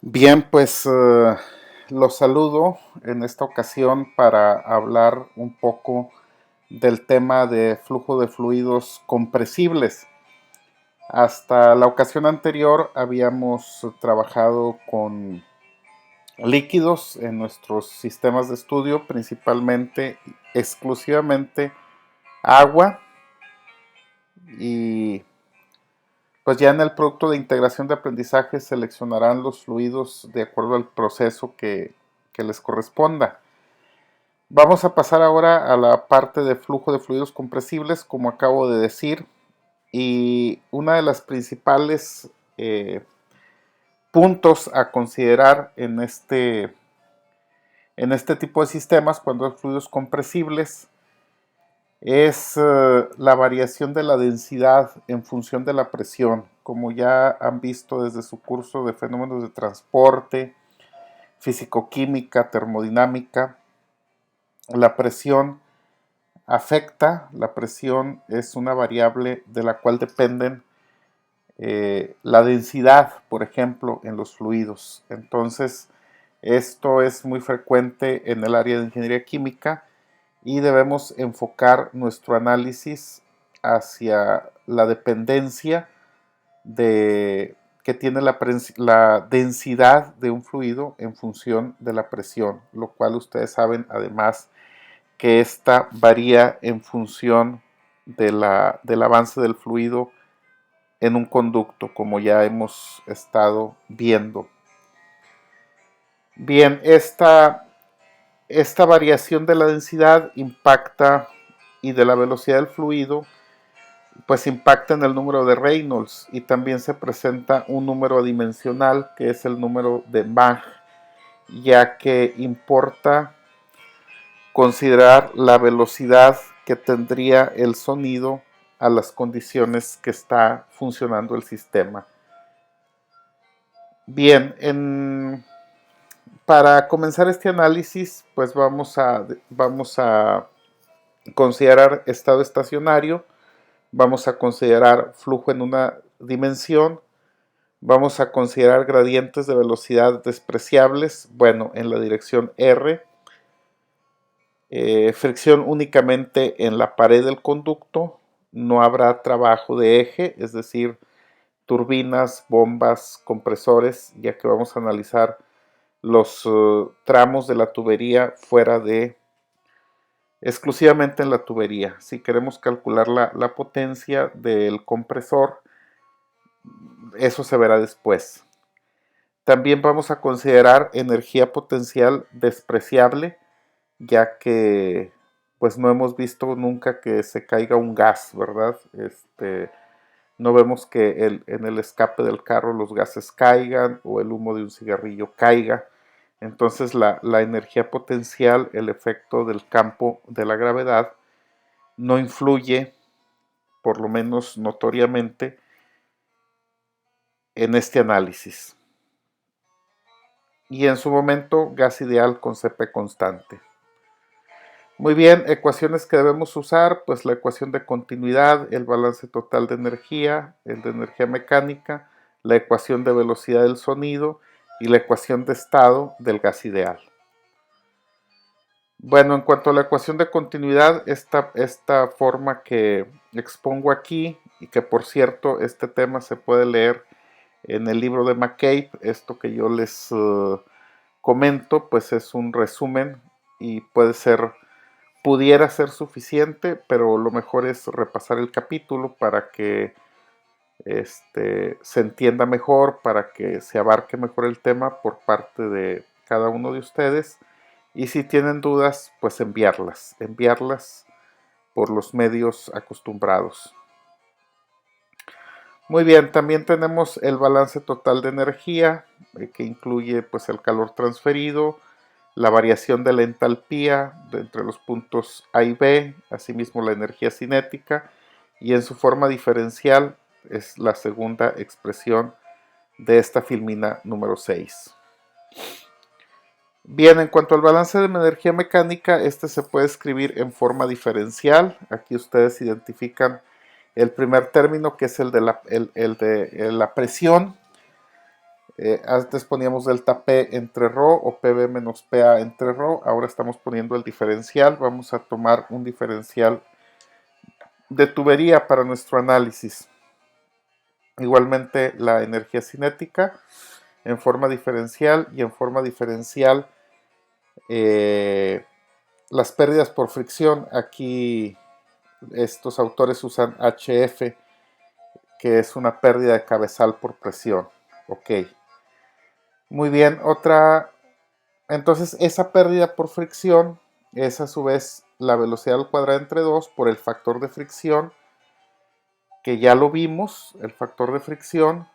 Bien, pues los saludo en esta ocasión para hablar un poco del tema de flujo de fluidos compresibles. Hasta la ocasión anterior habíamos trabajado con líquidos en nuestros sistemas de estudio, principalmente, exclusivamente agua, y pues ya en el producto de integración de aprendizaje seleccionarán los fluidos de acuerdo al proceso que les corresponda. Vamos a pasar ahora a la parte de flujo de fluidos compresibles, como acabo de decir, y una de las principales puntos a considerar en este tipo de sistemas cuando hay fluidos compresibles es la variación de la densidad en función de la presión. Como ya han visto desde su curso de fenómenos de transporte, físico-química, termodinámica, la presión la presión es una variable de la cual dependen la densidad, por ejemplo, en los fluidos. Entonces, esto es muy frecuente en el área de ingeniería química y debemos enfocar nuestro análisis hacia la dependencia que tiene la densidad de un fluido en función de la presión, lo cual ustedes saben además que esta varía en función del avance del fluido en un conducto, como ya hemos estado viendo. Bien, esta variación de la densidad impacta y de la velocidad del fluido, pues impacta en el número de Reynolds y también se presenta un número adimensional que es el número de Mach, ya que importa considerar la velocidad que tendría el sonido a las condiciones que está funcionando el sistema. Bien, para comenzar este análisis, pues vamos a considerar estado estacionario, vamos a considerar flujo en una dimensión, vamos a considerar gradientes de velocidad despreciables, bueno, en la dirección R, fricción únicamente en la pared del conducto, no habrá trabajo de eje, es decir, turbinas, bombas, compresores, ya que vamos a analizar los tramos de la tubería exclusivamente en la tubería. Si queremos calcular la potencia del compresor, eso se verá después. También vamos a considerar energía potencial despreciable, ya que pues no hemos visto nunca que se caiga un gas, ¿verdad? No vemos que en el escape del carro los gases caigan o el humo de un cigarrillo caiga. Entonces la energía potencial, el efecto del campo de la gravedad, no influye, por lo menos notoriamente, en este análisis. Y en su momento, gas ideal con Cp constante. Muy bien, ecuaciones que debemos usar, pues la ecuación de continuidad, el balance total de energía, el de energía mecánica, la ecuación de velocidad del sonido y la ecuación de estado del gas ideal. Bueno, en cuanto a la ecuación de continuidad, esta forma que expongo aquí, y que por cierto este tema se puede leer en el libro de McCabe, esto que yo les comento, pues es un resumen y pudiera ser suficiente, pero lo mejor es repasar el capítulo para que se entienda mejor, para que se abarque mejor el tema por parte de cada uno de ustedes. Y si tienen dudas, pues enviarlas por los medios acostumbrados. Muy bien, también tenemos el balance total de energía, que incluye pues el calor transferido, la variación de la entalpía entre los puntos A y B, asimismo la energía cinética, y en su forma diferencial es la segunda expresión de esta filmina número 6. Bien, en cuanto al balance de energía mecánica, este se puede escribir en forma diferencial. Aquí ustedes identifican el primer término, que es el de la presión. Antes poníamos delta P entre ρ o PB menos PA entre ρ. Ahora estamos poniendo el diferencial. Vamos a tomar un diferencial de tubería para nuestro análisis. Igualmente la energía cinética en forma diferencial y en forma diferencial las pérdidas por fricción. Aquí estos autores usan HF, que es una pérdida de cabezal por presión. Ok. Muy bien, entonces esa pérdida por fricción es a su vez la velocidad al cuadrado entre 2 por el factor de fricción, que ya lo vimos, el factor de fricción,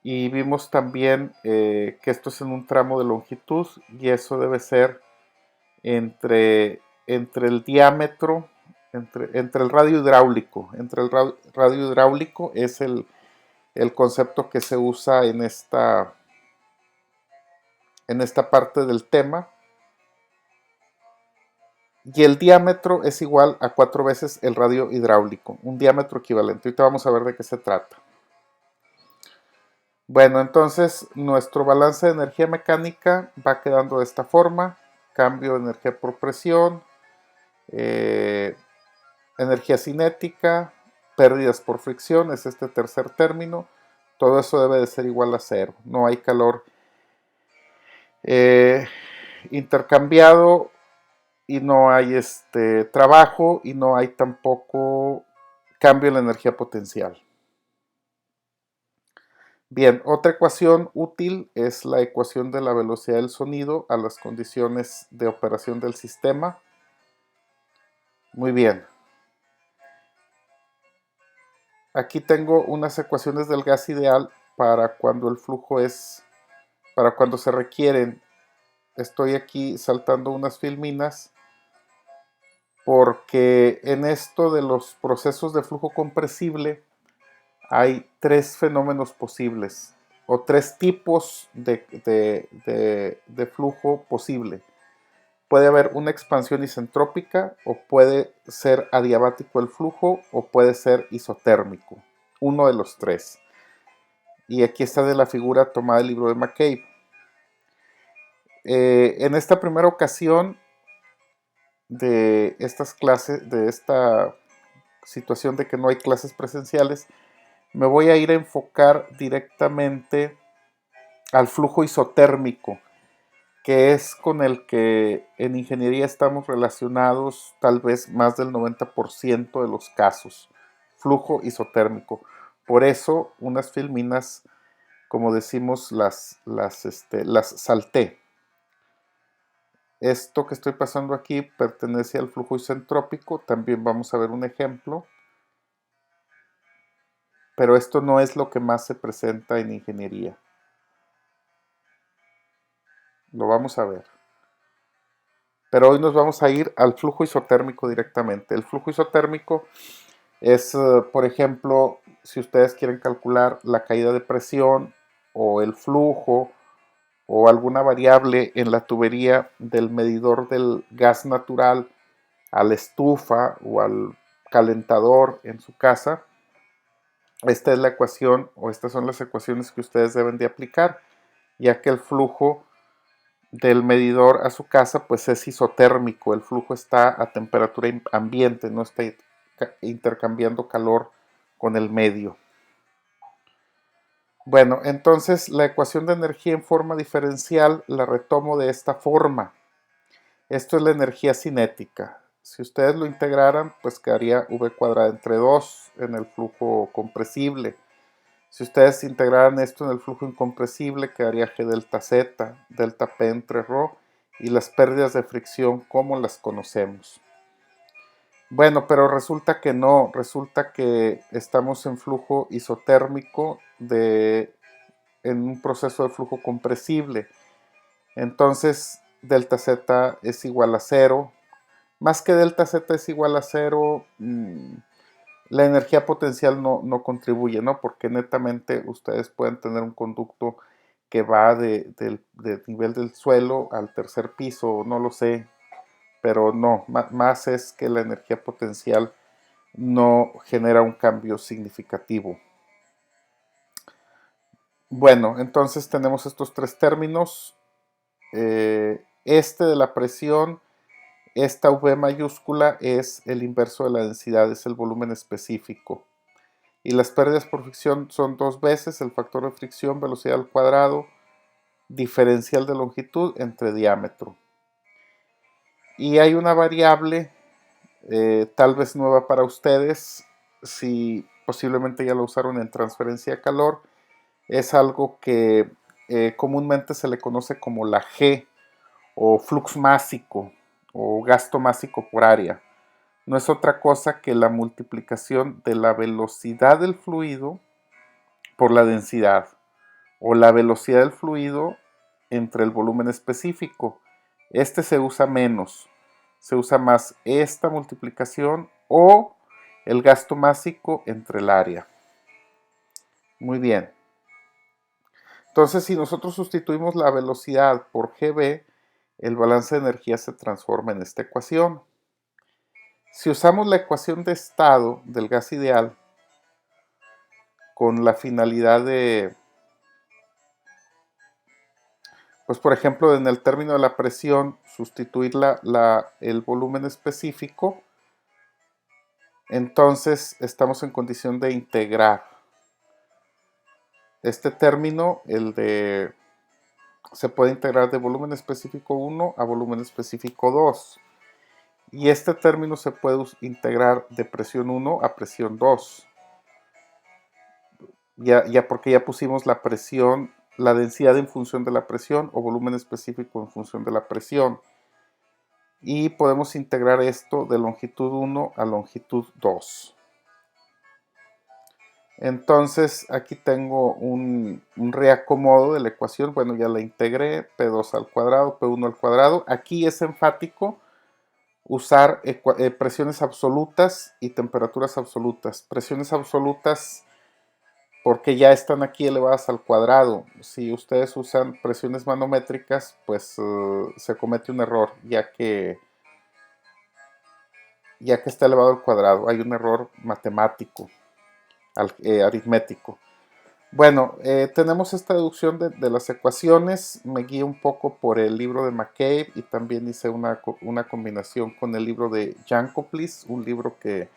y vimos también que esto es en un tramo de longitud y eso debe ser entre el diámetro, entre el radio hidráulico. Entre el radio hidráulico es el concepto que se usa en esta parte del tema. Y el diámetro es igual a 4 veces el radio hidráulico, un diámetro equivalente. Ahorita vamos a ver de qué se trata. Bueno, entonces nuestro balance de energía mecánica va quedando de esta forma. Cambio de energía por presión, energía cinética, pérdidas por fricción, es este tercer término. Todo eso debe de ser igual a cero. No hay calor intercambiado y no hay trabajo y no hay tampoco cambio en la energía potencial. Bien, otra ecuación útil es la ecuación de la velocidad del sonido a las condiciones de operación del sistema. Muy bien. Aquí tengo unas ecuaciones del gas ideal para cuando el flujo para cuando se requieren. Estoy aquí saltando unas filminas porque en esto de los procesos de flujo compresible hay tres fenómenos posibles o tres tipos de flujo posible. Puede haber una expansión isentrópica o puede ser adiabático el flujo o puede ser isotérmico. Uno de los tres. Y aquí está de la figura tomada del libro de McCabe. En esta primera ocasión de estas clases, de esta situación de que no hay clases presenciales, me voy a ir a enfocar directamente al flujo isotérmico, que es con el que en ingeniería estamos relacionados tal vez más del 90% de los casos. Flujo isotérmico. Por eso unas filminas, como decimos, las salté. Esto que estoy pasando aquí pertenece al flujo isentrópico. También vamos a ver un ejemplo. Pero esto no es lo que más se presenta en ingeniería. Lo vamos a ver. Pero hoy nos vamos a ir al flujo isotérmico directamente. El flujo isotérmico es, por ejemplo, si ustedes quieren calcular la caída de presión o el flujo o alguna variable en la tubería del medidor del gas natural a la estufa o al calentador en su casa. Esta es la ecuación o estas son las ecuaciones que ustedes deben de aplicar, ya que el flujo del medidor a su casa pues es isotérmico, el flujo está a temperatura ambiente, no está intercambiando calor con el medio. Bueno, entonces la ecuación de energía en forma diferencial la retomo de esta forma. Esto es la energía cinética. Si ustedes lo integraran, pues quedaría V cuadrada entre 2 en el flujo compresible. Si ustedes integraran esto en el flujo incompresible, quedaría G delta Z, delta P entre ρ y las pérdidas de fricción como las conocemos. Bueno, pero resulta que no, resulta que estamos en flujo isotérmico en un proceso de flujo compresible. Entonces, delta Z es igual a 0. Más que delta Z es igual a 0, la energía potencial no contribuye, ¿no? Porque netamente ustedes pueden tener un conducto que va del nivel del suelo al tercer piso, no lo sé, pero no, más es que la energía potencial no genera un cambio significativo. Bueno, entonces tenemos estos tres términos. Este de la presión, esta V mayúscula es el inverso de la densidad, es el volumen específico. Y las pérdidas por fricción son dos veces el factor de fricción, velocidad al cuadrado, diferencial de longitud entre diámetro. Y hay una variable, tal vez nueva para ustedes, si posiblemente ya lo usaron en transferencia de calor, es algo que comúnmente se le conoce como la G, o flux másico, o gasto másico por área. No es otra cosa que la multiplicación de la velocidad del fluido por la densidad, o la velocidad del fluido entre el volumen específico. Este se usa menos, se usa más esta multiplicación o el gasto másico entre el área. Muy bien. Entonces, si nosotros sustituimos la velocidad por GB, el balance de energía se transforma en esta ecuación. Si usamos la ecuación de estado del gas ideal con la finalidad de, pues por ejemplo, en el término de la presión, sustituir el volumen específico, entonces estamos en condición de integrar. Este término, se puede integrar de volumen específico 1 a volumen específico 2. Y este término se puede integrar de presión 1 a presión 2. Ya porque ya pusimos la presión, la densidad en función de la presión o volumen específico en función de la presión. Y podemos integrar esto de longitud 1 a longitud 2. Entonces aquí tengo un reacomodo de la ecuación. Bueno, ya la integré, P2 al cuadrado, P1 al cuadrado. Aquí es enfático usar presiones absolutas y temperaturas absolutas. Presiones absolutas porque ya están aquí elevadas al cuadrado. Si ustedes usan presiones manométricas, pues se comete un error, ya que está elevado al cuadrado. Hay un error matemático, aritmético. Bueno, tenemos esta deducción de las ecuaciones. Me guío un poco por el libro de McCabe y también hice una combinación con el libro de Jankoplis, un libro que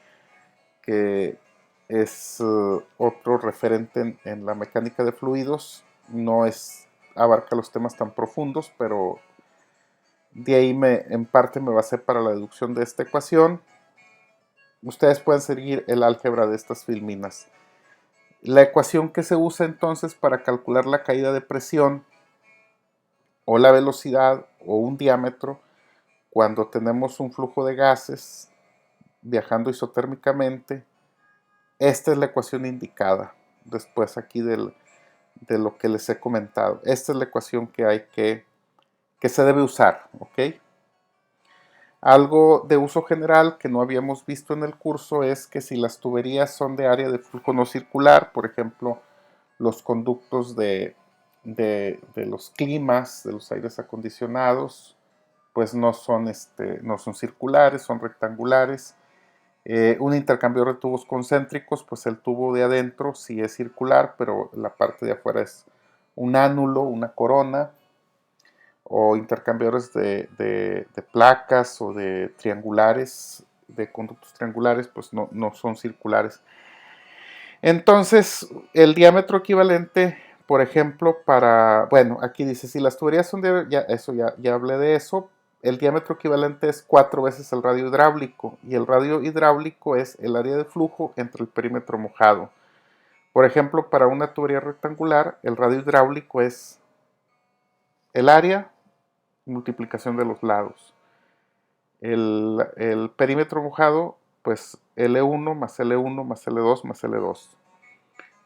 es otro referente en la mecánica de fluidos. No abarca los temas tan profundos, pero de ahí en parte me basé para la deducción de esta ecuación. Ustedes pueden seguir el álgebra de estas filminas. La ecuación que se usa entonces para calcular la caída de presión o la velocidad o un diámetro cuando tenemos un flujo de gases viajando isotérmicamente, esta es la ecuación indicada después aquí de lo que les he comentado. Esta es la ecuación que se debe usar, ¿ok? Algo de uso general que no habíamos visto en el curso es que si las tuberías son de área de flujo no circular, por ejemplo, los conductos de los climas, de los aires acondicionados, pues no son circulares, son rectangulares. Un intercambiador de tubos concéntricos, pues el tubo de adentro sí es circular, pero la parte de afuera es un ánulo, una corona, o intercambiadores de placas o de triangulares, de conductos triangulares, pues no son circulares. Entonces, el diámetro equivalente, por ejemplo, bueno, aquí dice, si las tuberías son ya hablé de eso, el diámetro equivalente es 4 veces el radio hidráulico, y el radio hidráulico es el área de flujo entre el perímetro mojado. Por ejemplo, para una tubería rectangular, el radio hidráulico es el área, multiplicación de los lados. El perímetro mojado, pues L1 más L1 más L2 más L2.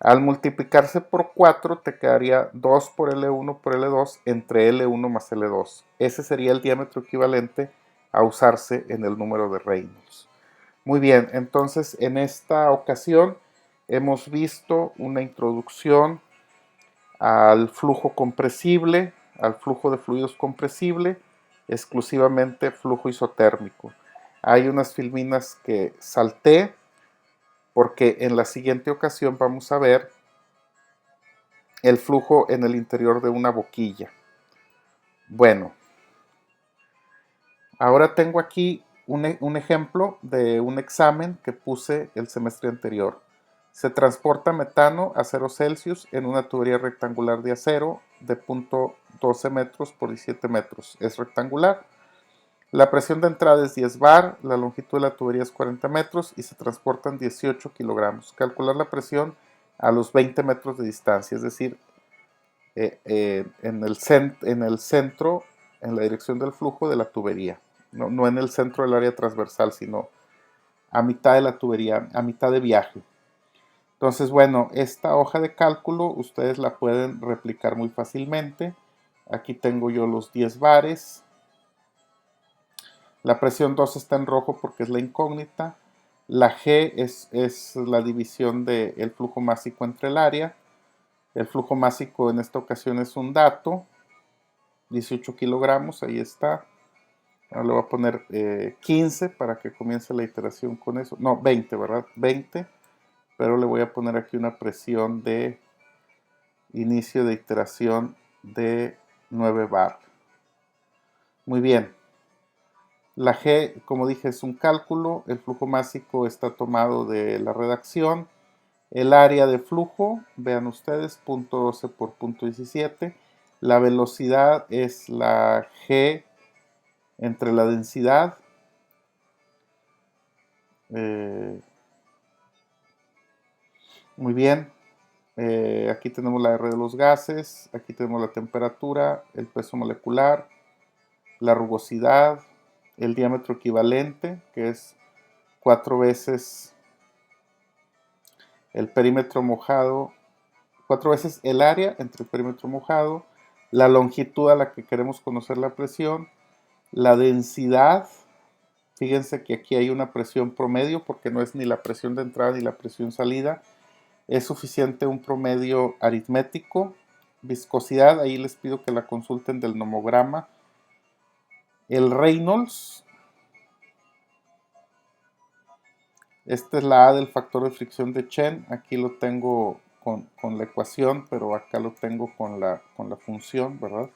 Al multiplicarse por 4 te quedaría 2 por L1 por L2 entre L1 más L2. Ese sería el diámetro equivalente a usarse en el número de Reynolds. Muy bien, entonces en esta ocasión hemos visto una introducción al flujo compresible, al flujo de fluidos compresible, exclusivamente flujo isotérmico. Hay unas filminas que salté porque en la siguiente ocasión vamos a ver el flujo en el interior de una boquilla. Bueno, ahora tengo aquí un ejemplo de un examen que puse el semestre anterior. Se transporta metano a 0 Celsius en una tubería rectangular de acero de 0.12 metros por 17 metros. Es rectangular. La presión de entrada es 10 bar, la longitud de la tubería es 40 metros y se transportan 18 kilogramos. Calcular la presión a los 20 metros de distancia, es decir, en el centro, en la dirección del flujo de la tubería. No en el centro del área transversal, sino a mitad de la tubería, a mitad de viaje. Entonces, bueno, esta hoja de cálculo ustedes la pueden replicar muy fácilmente. Aquí tengo yo los 10 bares. La presión 2 está en rojo porque es la incógnita. La G es la división del flujo másico entre el área. El flujo másico en esta ocasión es un dato. 18 kilogramos, ahí está. Ahora le voy a poner 15 para que comience la iteración con eso. No, 20, ¿verdad? 20. Pero le voy a poner aquí una presión de inicio de iteración de 9 bar. Muy bien. La G, como dije, es un cálculo. El flujo másico está tomado de la redacción. El área de flujo, vean ustedes, 0.12 por 0.17. La velocidad es la G entre la densidad. Muy bien. Aquí tenemos la R de los gases. Aquí tenemos la temperatura, el peso molecular, la rugosidad, el diámetro equivalente, que es 4 veces el perímetro mojado, 4 veces el área entre el perímetro mojado, la longitud a la que queremos conocer la presión, la densidad. Fíjense que aquí hay una presión promedio porque no es ni la presión de entrada ni la presión salida. Es suficiente un promedio aritmético. Viscosidad, ahí les pido que la consulten del nomograma. El Reynolds, esta es la A del factor de fricción de Chen. Aquí lo tengo con la ecuación, pero acá lo tengo con la función, ¿verdad?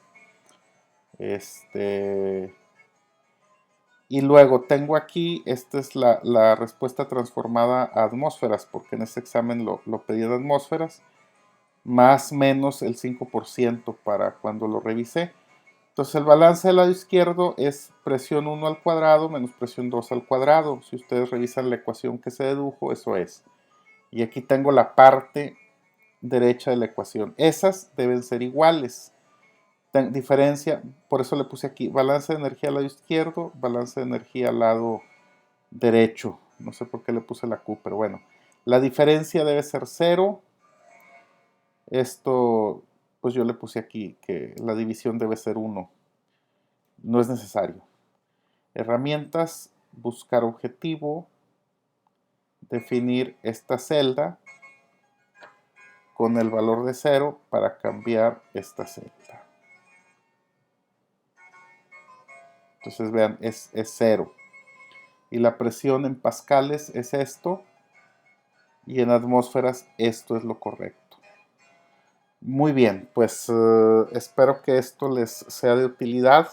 Y luego tengo aquí, esta es la respuesta transformada a atmósferas, porque en este examen lo pedí en atmósferas, más menos el 5% para cuando lo revisé. Entonces el balance del lado izquierdo es presión 1 al cuadrado menos presión 2 al cuadrado. Si ustedes revisan la ecuación que se dedujo, eso es. Y aquí tengo la parte derecha de la ecuación. Esas deben ser iguales. Diferencia, por eso le puse aquí balance de energía al lado izquierdo, balance de energía al lado derecho. No sé por qué le puse la Q, pero bueno. La diferencia debe ser 0. Esto, pues yo le puse aquí que la división debe ser 1. No es necesario. Herramientas, buscar objetivo, definir esta celda con el valor de 0 para cambiar esta celda. Entonces vean, es 0. Y la presión en pascales es esto. Y en atmósferas esto es lo correcto. Muy bien, pues espero que esto les sea de utilidad.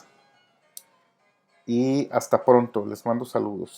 Y hasta pronto, les mando saludos.